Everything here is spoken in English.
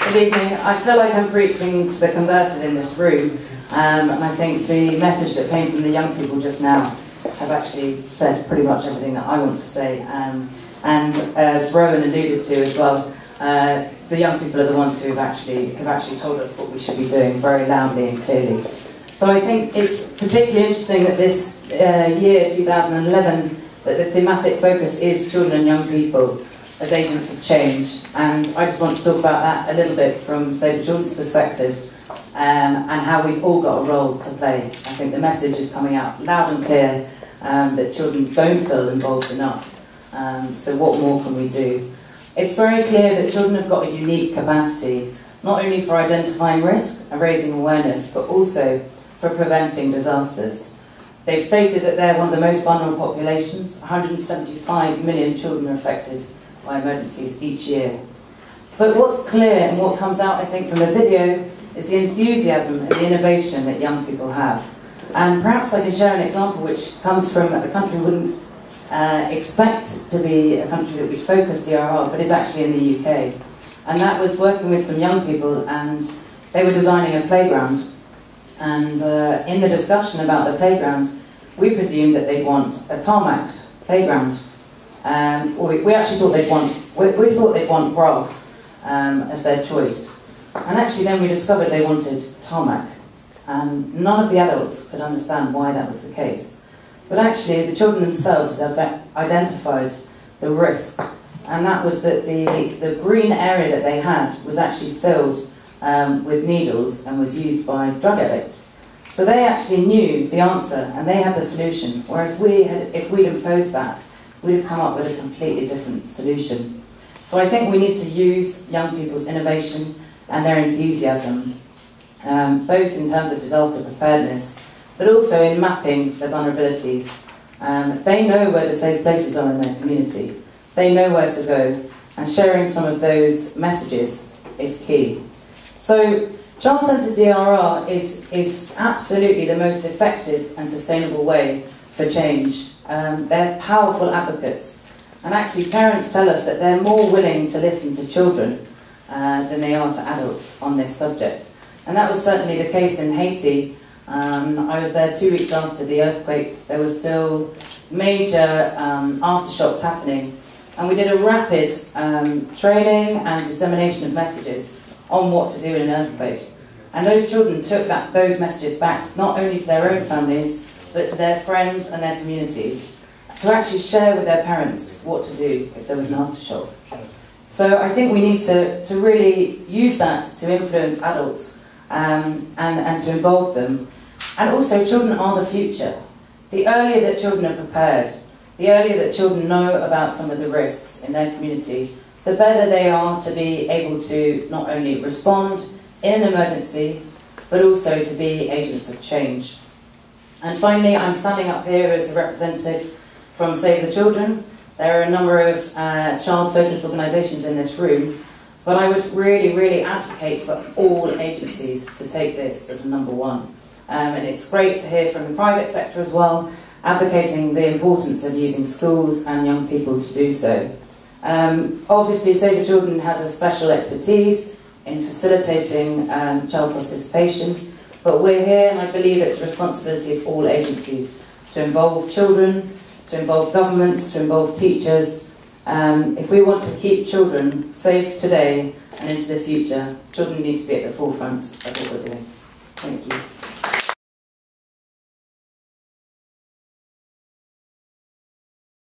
Good evening. I feel like I'm preaching to the converted in this room, and I think the message that came from the young people just now has actually said pretty much everything that I want to say. And as Rowan alluded to as well, the young people are the ones who have actually told us what we should be doing very loudly and clearly. So I think it's particularly interesting that this year, 2011, that the thematic focus is children and young people as agents of change. And I just want to talk about that a little bit from Save the Children's perspective, and how we've all got a role to play. I think the message is coming out loud and clear that children don't feel involved enough. So what more can we do? It's very clear that children have got a unique capacity, not only for identifying risk and raising awareness, but also for preventing disasters. They've stated that they're one of the most vulnerable populations. 175 million children are affected by emergencies each year. But what's clear and what comes out, I think, from the video is the enthusiasm and the innovation that young people have. And perhaps I can share an example which comes from a country we wouldn't expect to be a country that would focus DRR, but is actually in the UK. And that was working with some young people, and they were designing a playground. And in the discussion about the playground, we presumed that they'd want a tarmac playground. We actually thought they'd want grass as their choice. And actually then we discovered they wanted tarmac. And none of the adults could understand why that was the case. But actually the children themselves had identified the risk. And that was that the green area that they had was actually filled with needles and was used by drug addicts. So they actually knew the answer and they had the solution, whereas if we'd imposed that, we'd have come up with a completely different solution. So I think we need to use young people's innovation and their enthusiasm, both in terms of disaster preparedness, but also in mapping the vulnerabilities. They know where the safe places are in their community. They know where to go, and sharing some of those messages is key. So child-centred DRR is absolutely the most effective and sustainable way for change. They're powerful advocates, and actually parents tell us that they're more willing to listen to children than they are to adults on this subject. And that was certainly the case in Haiti. I was there 2 weeks after the earthquake. There were still major aftershocks happening, and we did a rapid training and dissemination of messages on what to do in an earthquake. And those children took those messages back, not only to their own families, but to their friends and their communities, to actually share with their parents what to do if there was an aftershock. So I think we need to really use that to influence adults and to involve them. And also, children are the future. The earlier that children are prepared, the earlier that children know about some of the risks in their community, the better they are to be able to not only respond in an emergency, but also to be agents of change. And finally, I'm standing up here as a representative from Save the Children. There are a number of child-focused organisations in this room, but I would really, really advocate for all agencies to take this as a number one. And it's great to hear from the private sector as well, advocating the importance of using schools and young people to do so. Obviously, Save the Children has a special expertise in facilitating child participation, but we're here, and I believe it's the responsibility of all agencies to involve children, to involve governments, to involve teachers. If we want to keep children safe today and into the future, children need to be at the forefront of what we're doing. Thank you.